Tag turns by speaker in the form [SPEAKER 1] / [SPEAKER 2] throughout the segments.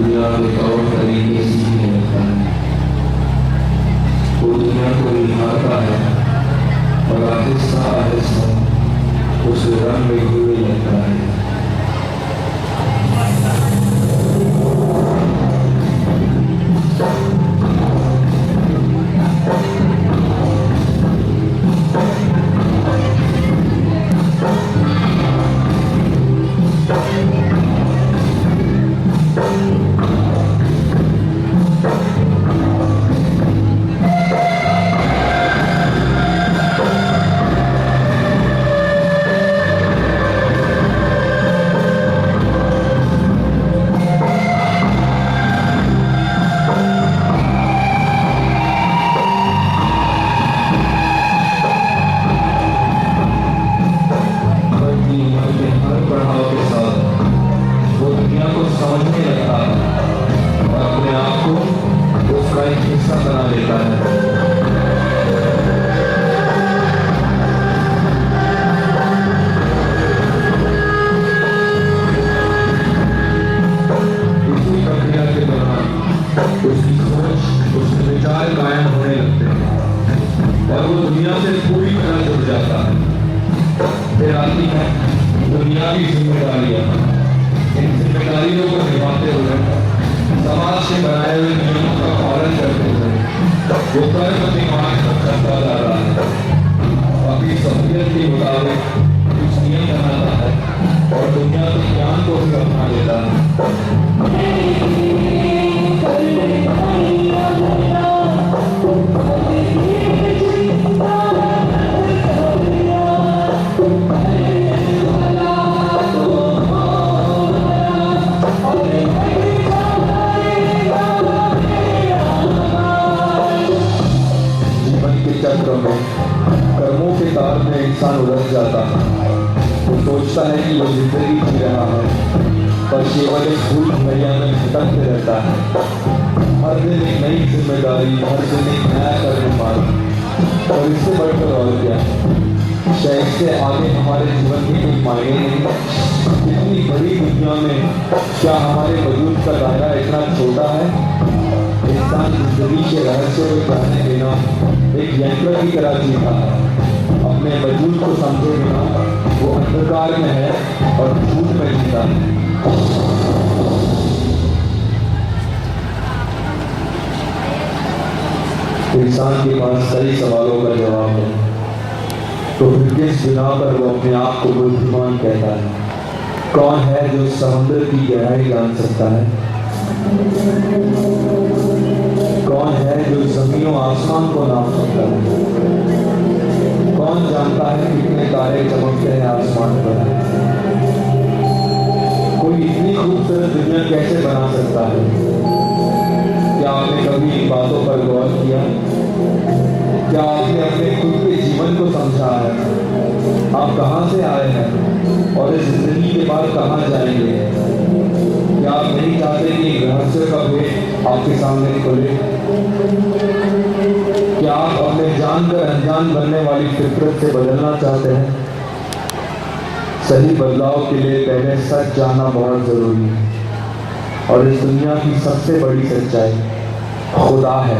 [SPEAKER 1] दुनिया के तौर तरीके सीखने लगता है। वो दुनिया को निहारता है और आहिस्ता आहिस्ता उसे रंग में घूमने लगता है। दुनियावी जिम्मेदारियां, इन जिम्मेदारियों को निभाते हुए समाज से बनाए हुए नियमों का पालन करते हुए वो कर्म दिमाग करता जा रहा है। अपनी सभ्यता के मुताबिक कुछ नियम बनाता है और दुनिया के ज्ञान को भी अपना लेता है। चक्र में कर्मों के तार में इंसान उलझ जाता है। वो सोचता है कि वो जिंदगी जी रहा है, पर केवल एक भूल भैया में भटकते रहता है। हर दिन एक नई जिम्मेदारी, हर दिन एक नया कर्म पाना, और इससे बढ़कर और क्या, शायद इससे आगे हमारे जीवन की कोई मायने नहीं। इतनी बड़ी दुनिया में क्या हमारे वजूद का दायरा इतना छोटा है? इंसान जिंदगी के रहस्य को जानने बिना एक यंत्र की तरह जीता है। अपने वजूद को समझे बिना वो अंधकार में है और झूठ में जीता है। इंसान के पास कई सवालों का जवाब है, तो फिर किस बिना पर वो अपने आप को बुद्धिमान कहता है? कौन है जो समुद्र की गहराई जान सकता है? कौन है जो जमीन और आसमान को नाप सकता है? कौन जानता है कितने तारे चमकते हैं आसमान पर? कोई इतनी खूबसूरत दुनिया कैसे बना सकता है? क्या आपने कभी इन बातों पर गौर किया? क्या आपने अपने खुद के जीवन को समझा है? आप कहाँ से आए हैं और इस जिंदगी के बाद कहाँ जाएंगे? क्या आप नहीं चाहते कि रहस्य का भेद आपके सामने खुले? क्या आप अपने जानकर अनजान बनने वाली फितरत से बदलना चाहते हैं? सही बदलाव के लिए पहले सच जानना बहुत जरूरी है, और इस दुनिया की सबसे बड़ी सच्चाई खुदा है।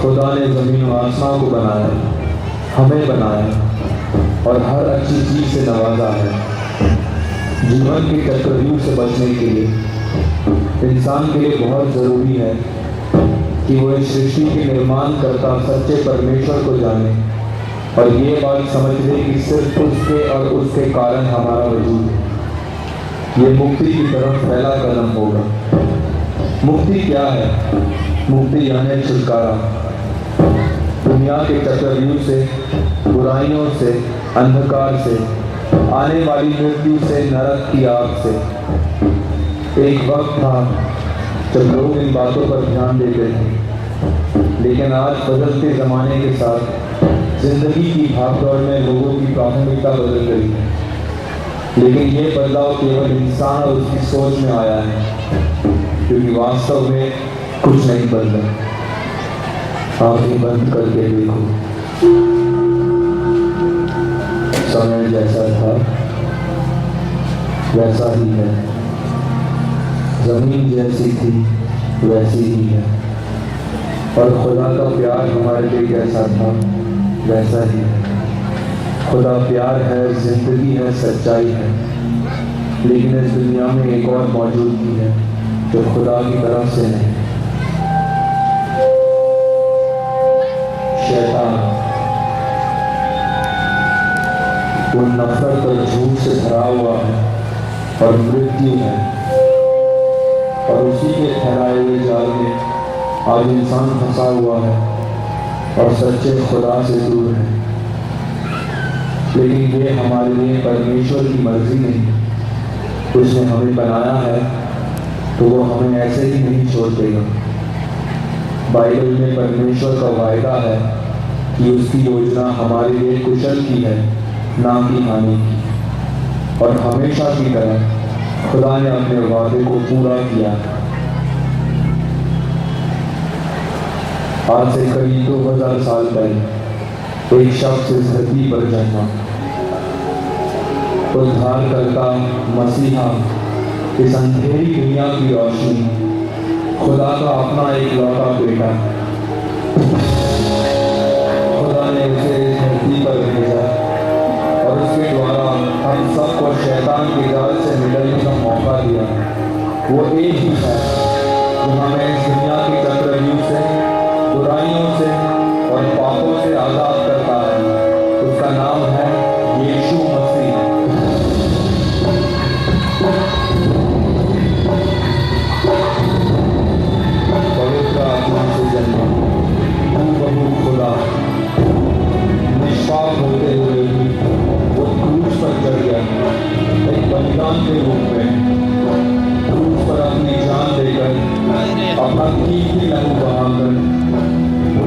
[SPEAKER 1] खुदा ने जमीन और आसमान को बनाया, हमें बनाया और हर अच्छी चीज से नवाजा है। जीवन के चक्रव्यूह से बचने के लिए इंसान के लिए बहुत जरूरी है कि वो इस सृष्टि के निर्माण करता सच्चे परमेश्वर को जाने और ये बात समझ ले कि सिर्फ उसके और उसके कारण हमारा वजूद है। ये मुक्ति की तरफ पहला कदम होगा। मुक्ति क्या है? मुक्ति यानी छुटकारा दुनिया के चक्रव्यूह से, बुराइयों से, अंधकार से, आने वाली मृत्यु से, नरक की आग से। एक वक्त था जब लोग इन बातों पर ध्यान देते थे, लेकिन आज बदलते जमाने के साथ जिंदगी की भागदौड़ में लोगों की प्राथमिकता बदल गई है। लेकिन ये बदलाव केवल इंसान और उसकी सोच में आया है, क्योंकि वास्तव में कुछ नहीं बदला। आंखें बंद करके देखो, समय जैसा था वैसा ही है, जमीन जैसी थी वैसी ही है, और खुदा का प्यार हमारे लिए जैसा था वैसा ही है। खुदा प्यार है, जिंदगी है, सच्चाई है, लेकिन इस दुनिया में एक और मौजूदगी है जो खुदा की तरफ से नहीं। शैतान वो नफरत और झूठ से भरा हुआ है और मृत्यु है, और उसी के ठहराए हुए जाल में आज इंसान फंसा हुआ है और सच्चे खुदा से दूर है। लेकिन ये हमारे लिए परमेश्वर की मर्जी नहीं। उसने हमें बनाया है तो वो हमें ऐसे ही नहीं छोड़ देगा। बाइबल में परमेश्वर का वायदा है कि उसकी योजना हमारे लिए कुशल की है, ना कि हानि की, और हमेशा की तरह खुदा ने अपने वादे को पूरा किया। आज से करीब 2000 साल पहले एक शख्स इस धरती पर जन्मा, उद्धारकर्ता मसीहा, इस अंधेरी दुनिया की रोशनी, खुदा का अपना एक लौटा बेटा। खुदा ने उसे इस धरती पर भेजा और उसके द्वारा हम सबको शैतान के जाल से मिलने का मौका दिया। वो एक ही है जो हमें इस दुनिया के चक्रव्यूह से, बुराइयों से और पापों से आजाद करता है। उसका नाम है यीशु मसीह। पवित्र आत्मा से जन्मा, बहु खुदा, निष्पाप होते हुए भी वो क्रूस पर चढ़ गया, एक बलिदान के रूप में क्रूस पर अपनी जान देकर, अपना कीमती लहू बहाकर।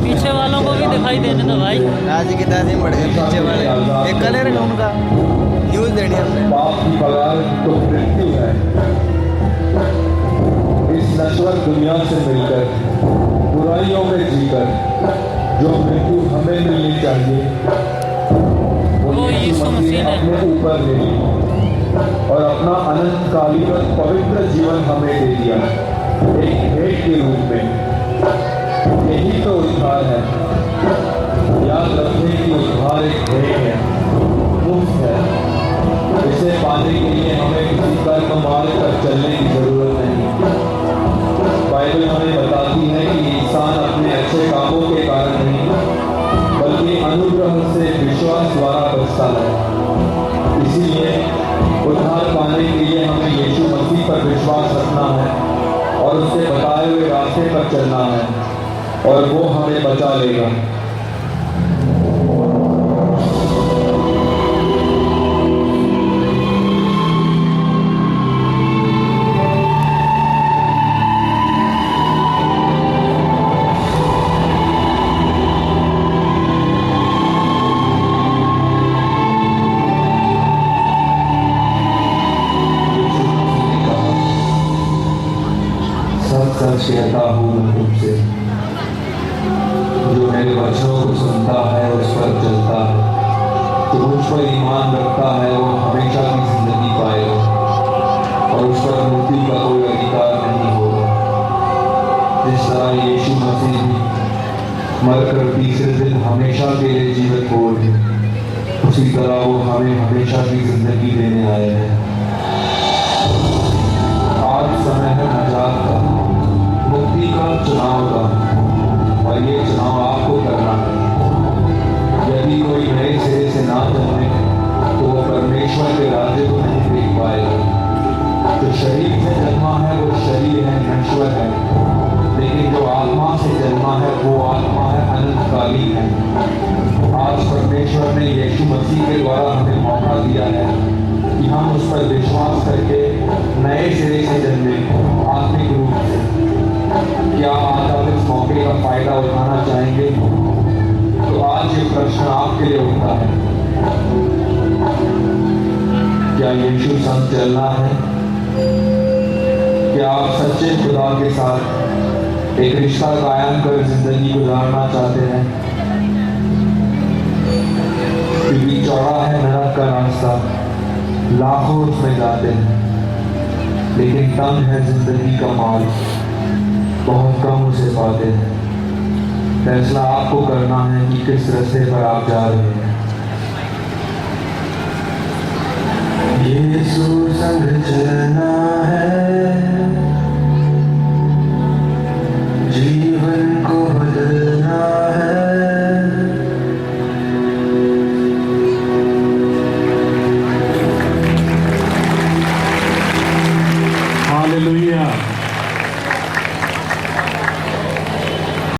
[SPEAKER 2] पीछे वालों को भी दिखाई देने दो भाई।
[SPEAKER 3] आज की ताज़ी बढ़ गए पीछे वाले, एक कलर है उनका न्यूज़ देनी हमने।
[SPEAKER 1] पाप की पगार तो मृत्यु है। इस नश्वर दुनिया से मिलकर, बुराइयों में जीकर जो मृत्यु हमें मिलनी चाहिए वो यीशु मसीह ने अपने ऊपर ले ली और अपना अनंतकालीन और पवित्र जीवन हमें दे दिया, एक भेंट के रूप में। यही तो उद्धार है। याद रखें कि उद्धार एक भेंट है, मुफ्त है। इसे पाने के लिए हमें किसी कर्म मार्ग पर चलने की जरूरत नहीं। बाइबल हमें बताती है कि इंसान अपने अच्छे कामों के कारण नहीं, बल्कि अनुग्रह से विश्वास द्वारा बचता है। इसीलिए उद्धार पाने के लिए हमें यीशु मसीह पर विश्वास रखना है और उसके बताए हुए रास्ते पर चलना है, और वो हमें बचा लेगा। सच कहता हूँ मैं तुमसे, जो मेरे वचनों को सुनता है उस पर चलता है, तो मुझ पर ईमान रखता है, वो हमेशा की जिंदगी पाएगा और उस पर मृत्यु का कोई अधिकार नहीं होगा। जिस तरह यीशु मसीह मरकर तीसरे दिन हमेशा के लिए जीवित हो गए, उसी तरह वो हमें हमेशा की जिंदगी देने आए हैं। आज समय है नजात का, मुक्ति का, चुनाव का, और ये चुनाव आपको करना है। यदि कोई नए सिरे से ना जन्मे तो वो परमेश्वर के राज्य को नहीं देख पाएगा। जो शरीर से जन्मा है वो शरीर है, नश्वर है, लेकिन जो आत्मा से जन्मा है वो आत्मा है, अनंतकालीन है। आज परमेश्वर ने यीशु मसीह के द्वारा हमें मौका दिया है कि हम उस पर विश्वास करके नए सिरे से जन्मे, आत्मिक रूप से। क्या आज आप इस मौके का फायदा उठाना चाहेंगे? तो आज ये प्रश्न आपके लिए उठता है। क्या यीशु संग चलना है? क्या आप सच्चे खुदा के साथ एक रिश्ता कायम कर जिंदगी गुजारना चाहते हैं? क्योंकि चौड़ा है नरक का रास्ता, लाखों उसमें जाते हैं, लेकिन तंग है जिंदगी का माल, बहुत कम उसे पाते हैं। फैसला आपको करना है कि किस रास्ते पर आप जा रहे हैं। यीशु संग चल